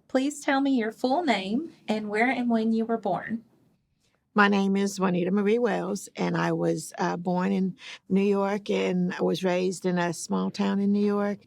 Please tell me your full name and where and when you were born. My name is Juanita Wells, and I was born in New York, and I was raised in a small town in New York,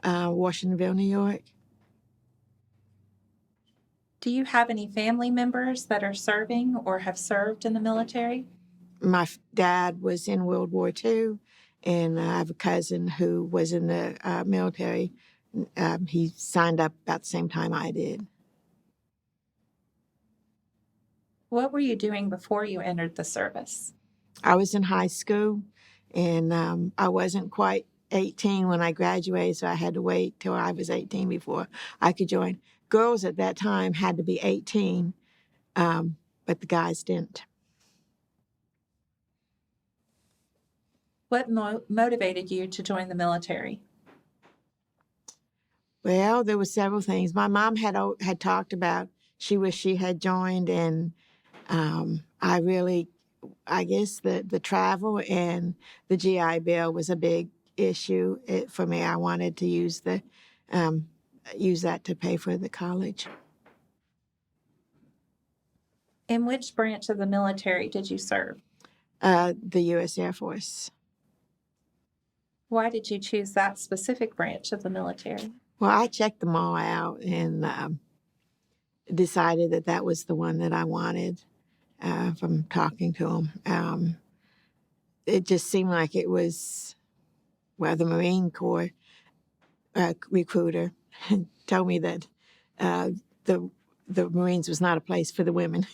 Washingtonville, New York. Do you have any family members that are serving or have served in the military? My dad was in World War II, and I have a cousin who was in the military. He signed up about the same time I did. What were you doing before you entered the service? I was in high school, and I wasn't quite 18 when I graduated, so I had to wait till I was 18 before I could join. Girls at that time had to be 18, but the guys didn't. What motivated you to join the military? Well, there were several things. My mom had talked about she wished she had joined, and I guess the travel and the GI Bill was a big issue for me. I wanted to use that to pay for the college. In which branch of the military did you serve? The U.S. Air Force. Why did you choose that specific branch of the military? Well, I checked them all out and decided that was the one that I wanted from talking to them. It just seemed like it was, well, the Marine Corps recruiter told me that the Marines was not a place for the women.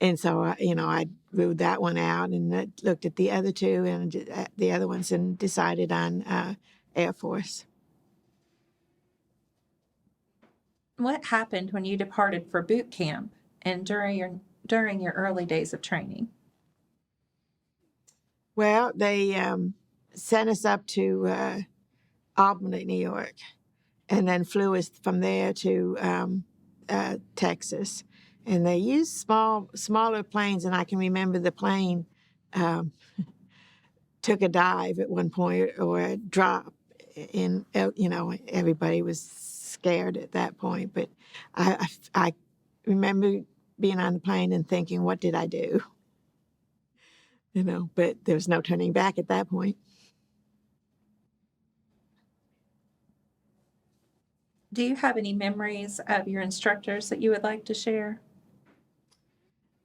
And so, I ruled that one out and looked at the other two and the other ones and decided on Air Force. What happened when you departed for boot camp and during your early days of training? Well, they sent us up to Albany, New York, and then flew us from there to Texas. And they used smaller planes, and I can remember the plane took a dive at one point or a drop, and everybody was scared at that point. But I remember being on the plane and thinking, what did I do? But there was no turning back at that point. Do you have any memories of your instructors that you would like to share?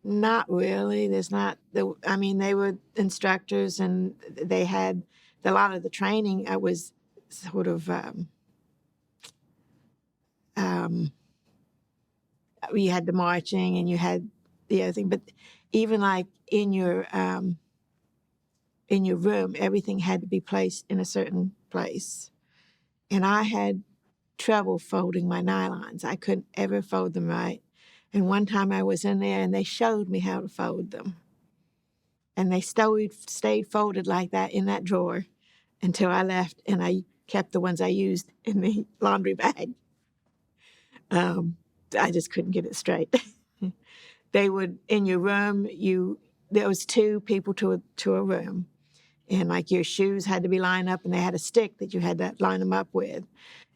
Not really. There's not. They were instructors, and they had a lot of the training. I was sort of. You had the marching, and you had the other thing. But even like in your room, everything had to be placed in a certain place, and I had trouble folding my nylons. I couldn't ever fold them right. And one time I was in there and they showed me how to fold them. And they stayed folded like that in that drawer until I left, and I kept the ones I used in the laundry bag. I just couldn't get it straight. They would, in your room, there was 2 people to a room. And like your shoes had to be lined up, and they had a stick that you had to line them up with.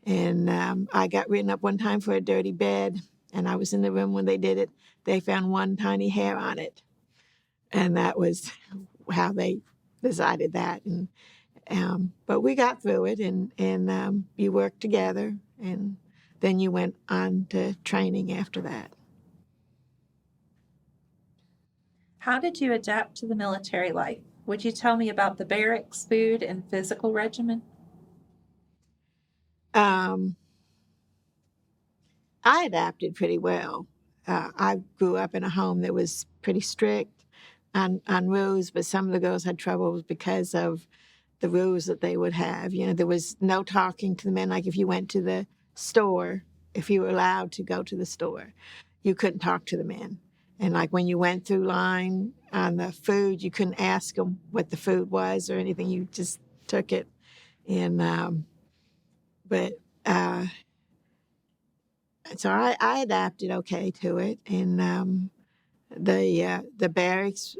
And I got written up one time for a dirty bed, and I was in the room when they did it. They found one tiny hair on it, and that was how they decided that. And but we got through it, and you worked together, and then you went on to training after that. How did you adapt to the military life? Would you tell me about the barracks, food, and physical regimen? I adapted pretty well. I grew up in a home that was pretty strict on rules, but some of the girls had trouble because of the rules that they would have. You know, there was no talking to the men. Like if you went to the store, if you were allowed to go to the store, you couldn't talk to the men. And like when you went through line on the food, you couldn't ask them what the food was or anything. You just took it. And but so I adapted okay to it. And the barracks,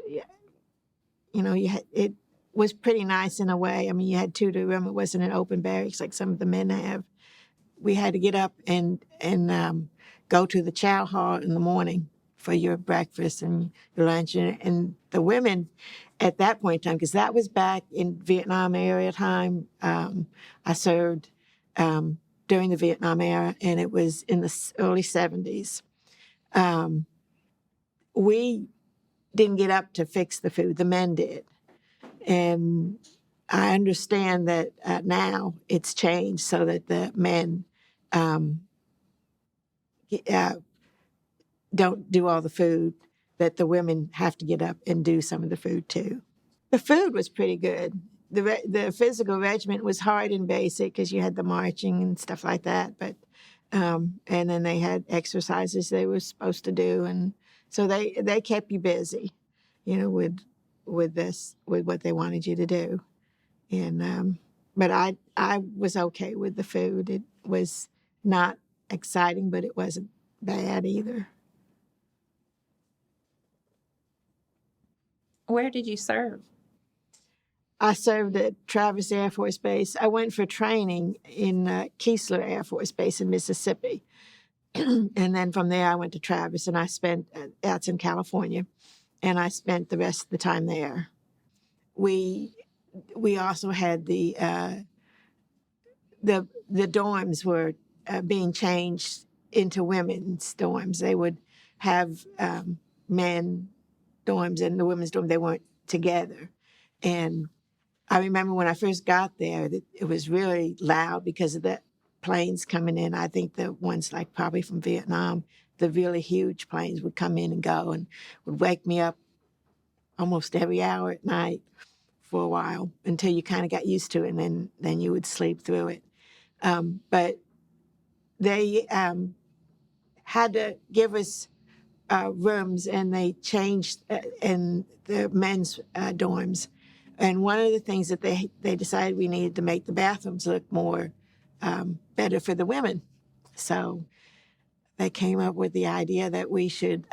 you know, it was pretty nice in a way. I mean, you had 2 to room. It wasn't an open barracks like some of the men have. We had to get up and go to the chow hall in the morning for your breakfast and your lunch. And the women at that point in time, because that was back in Vietnam era time, I served during the Vietnam era, and it was in the early 70s. We didn't get up to fix the food. The men did. And I understand that now it's changed so that the men don't do all the food, that the women have to get up and do some of the food too. The food was pretty good. The physical regimen was hard and basic because you had the marching and stuff like that. But and then they had exercises they were supposed to do, and so they kept you busy, you know, with what they wanted you to do. And but I was okay with the food. It was not exciting, but it wasn't bad either. Where did you serve? I served at Travis Air Force Base. I went for training in Keesler Air Force Base in Mississippi. And then from there, I went to Travis, and I spent, that's in California, and I spent the rest of the time there. We also had the dorms were being changed into women's dorms. They would have men dorms and the women's dorm. They weren't together. And I remember when I first got there, it was really loud because of the planes coming in. I think the ones like probably from Vietnam, the really huge planes would come in and go and would wake me up almost every hour at night for a while until you kind of got used to it, and then you would sleep through it. But they had to give us rooms, and they changed in the men's dorms. And one of the things that they decided we needed to make the bathrooms look more better for the women. So they came up with the idea that we should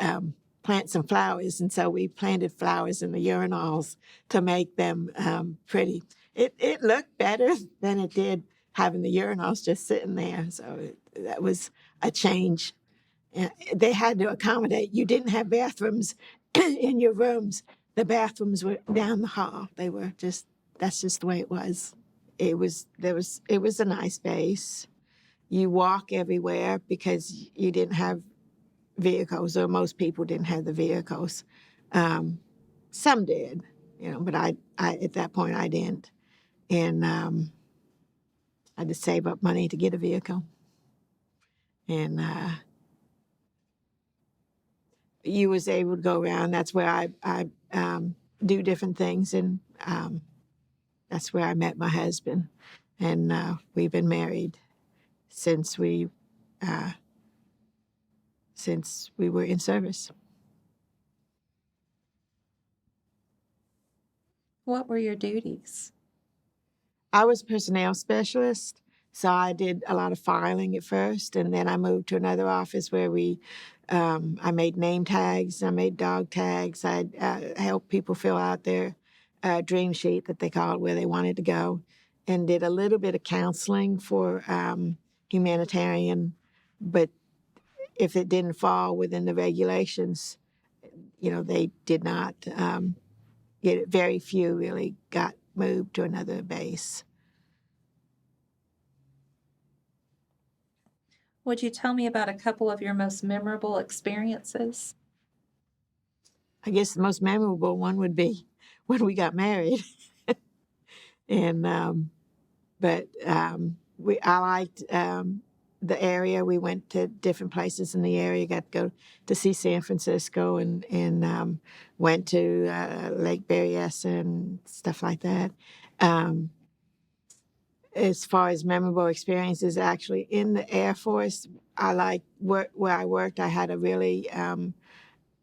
plant some flowers. And so we planted flowers in the urinals to make them pretty. It looked better than it did having the urinals just sitting there. So that was a change. They had to accommodate. You didn't have bathrooms in your rooms. The bathrooms were down the hall. They were just, that's just the way it was. It was a nice base. You walk everywhere because you didn't have vehicles, or most people didn't have the vehicles. Some did, you know, but I at that point I didn't. And I had to save up money to get a vehicle. And you was able to go around. That's where I do different things, and that's where I met my husband. And we've been married since we were in service. What were your duties? I was a personnel specialist, so I did a lot of filing at first, and then I moved to another office where I made name tags, I made dog tags, I'd help people fill out their dream sheet that they called where they wanted to go, and did a little bit of counseling for humanitarian, but if it didn't fall within the regulations, you know, they did not get it. Very few really got moved to another base. Would you tell me about a couple of your most memorable experiences? I guess the most memorable one would be when we got married. And I liked the area. We went to different places in the area. Got to go to see San Francisco and went to Lake Berryessa and stuff like that. As far as memorable experiences, actually in the Air Force, I like where I worked. I had a really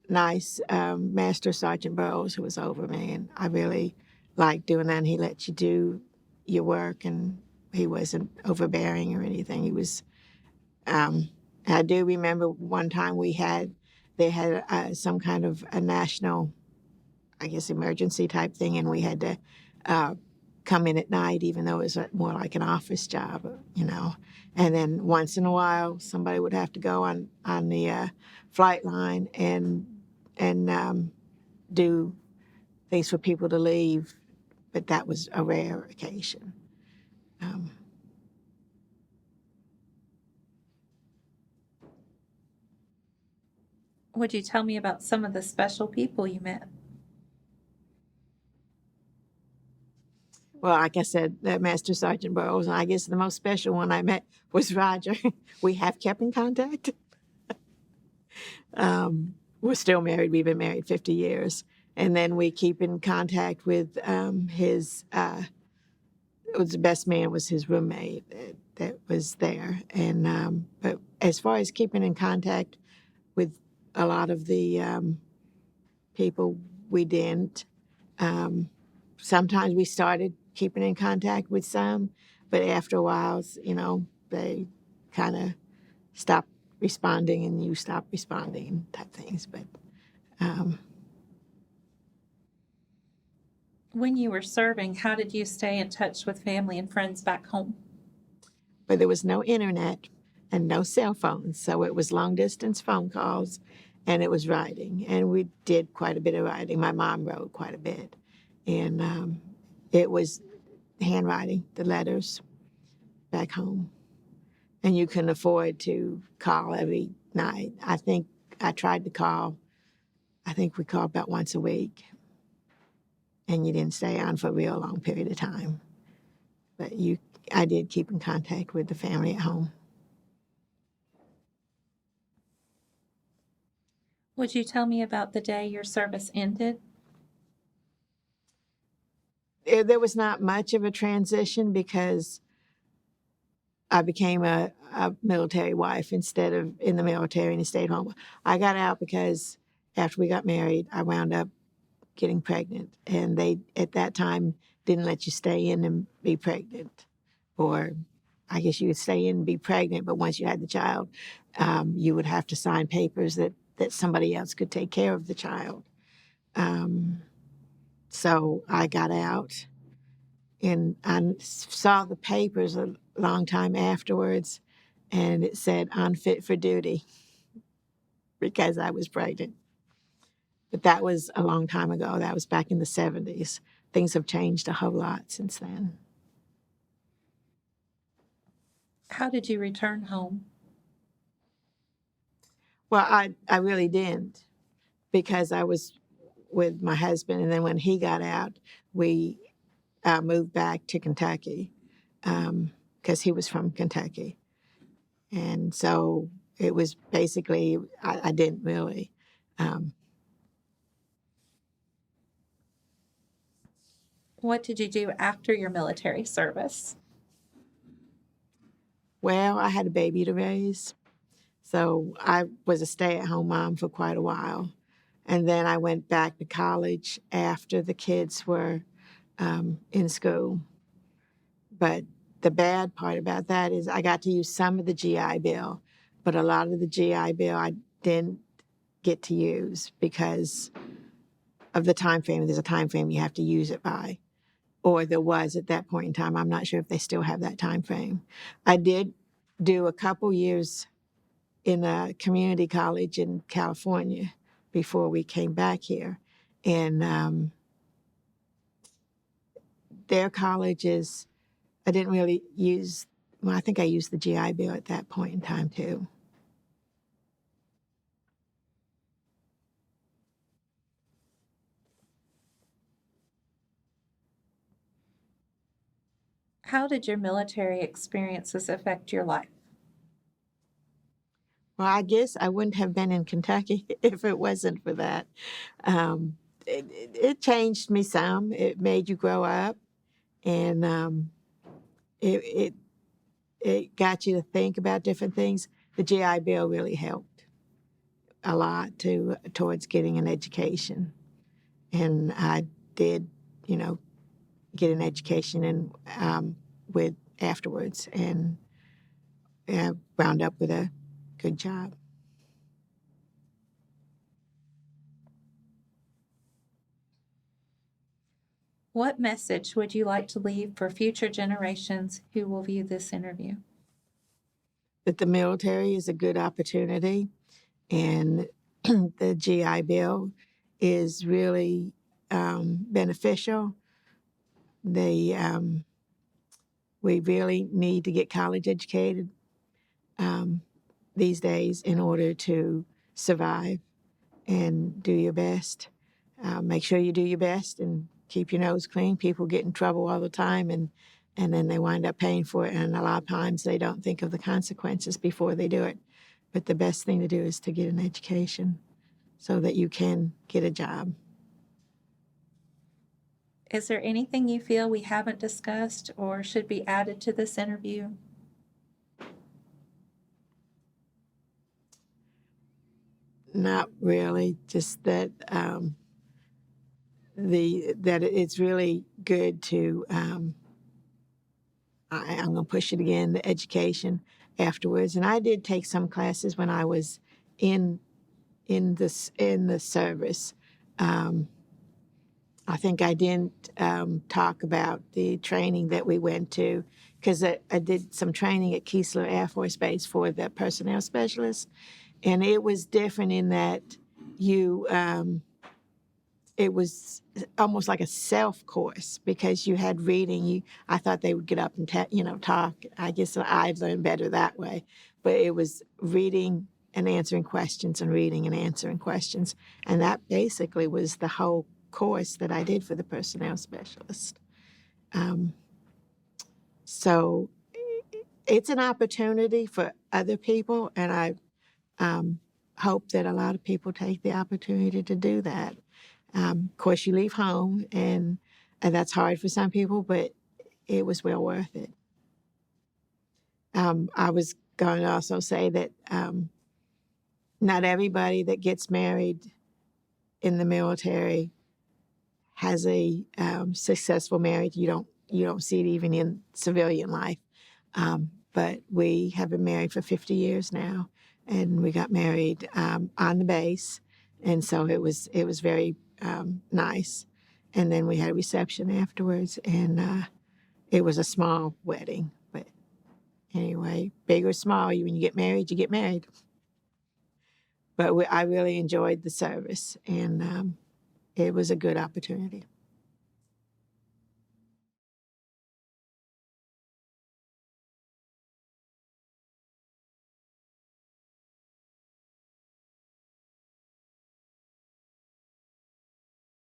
nice Master Sergeant Burroughs who was over me, and I really liked doing that. And he let you do your work, and he wasn't overbearing or anything. He was. I do remember one time they had some kind of a national, I guess, emergency type thing, and we had to come in at night, even though it was more like an office job, you know. And then once in a while, somebody would have to go on the flight line and do things for people to leave, but that was a rare occasion. Would you tell me about some of the special people you met? Well, like I said, that Master Sergeant Burroughs, and I guess the most special one I met was Roger. We have kept in contact. We're still married. We've been married 50 years. And then we keep in contact with his, it was the best man was his roommate that was there. And but as far as keeping in contact with a lot of the people, we didn't. Sometimes we started keeping in contact with some, but after a while, you know, they kind of stopped responding and you stopped responding type things. But When you were serving, how did you stay in touch with family and friends back home? but there was no internet and no cell phones, so it was long distance phone calls, and it was writing, and we did quite a bit of writing. My mom wrote quite a bit, and it was handwriting, the letters back home, and you couldn't afford to call every night. I think I tried to call. I think we called about once a week, and you didn't stay on for a real long period of time. But I did keep in contact with the family at home. Would you tell me about the day your service ended? There was not much of a transition because I became a military wife instead of in the military and stayed home. I got out because after we got married, I wound up getting pregnant, and they at that time didn't let you stay in and be pregnant, or I guess you would stay in and be pregnant, but once you had the child, you would have to sign papers that somebody else could take care of the child. So I got out, and I saw the papers a long time afterwards, and it said unfit for duty because I was pregnant. But that was a long time ago. That was back in the 70s. Things have changed a whole lot since then. How did you return home? Well, I really didn't, because I was with my husband, and then when he got out, we moved back to Kentucky because he was from Kentucky. And so it was basically, I didn't really. What did you do after your military service? Well, I had a baby to raise. So I was a stay-at-home mom for quite a while. And then I went back to college after the kids were in school. But the bad part about that is I got to use some of the GI Bill, but a lot of the GI Bill I didn't get to use because of the time frame. There's a time frame you have to use it by, or there was at that point in time. I'm not sure if they still have that time frame. I did do a couple years in a community college in California before we came back here. And their colleges, I didn't really use, well, I think I used the GI Bill at that point in time too. How did your military experiences affect your life? Well, I guess I wouldn't have been in Kentucky if it wasn't for that. It changed me some. It made you grow up, and it, it it got you to think about different things. The GI Bill really helped a lot towards getting an education, and I did, get an education and with afterwards, and wound up with a good job. What message would you like to leave for future generations who will view this interview? That the military is a good opportunity, and the GI Bill is really beneficial. We really need to get college educated these days in order to survive and do your best. Make sure you do your best and keep your nose clean. People get in trouble all the time, and then they wind up paying for it. And a lot of times they don't think of the consequences before they do it. But the best thing to do is to get an education so that you can get a job. Is there anything you feel we haven't discussed or should be added to this interview? Not really, just that that it's really good to. I'm going to push it again. The education afterwards, and I did take some classes when I was in the service. I think I didn't talk about the training that we went to, because I did some training at Keesler Air Force Base for the personnel specialist, and it was different in that it was almost like a self course, because you had reading. I thought they would get up and talk. I guess I learned better that way, but it was reading and answering questions and reading and answering questions, and that basically was the whole course that I did for the personnel specialist. So it's an opportunity for other people, and I hope that a lot of people take the opportunity to do that. Of course, you leave home, and that's hard for some people, but it was well worth it. I was going to also say that not everybody that gets married in the military has a successful marriage. You don't see it even in civilian life. But we have been married for 50 years now, and we got married on the base, and so it was very nice. And then we had a reception afterwards, and it was a small wedding. But anyway, big or small, when you get married, you get married. But I really enjoyed the service, and it was a good opportunity.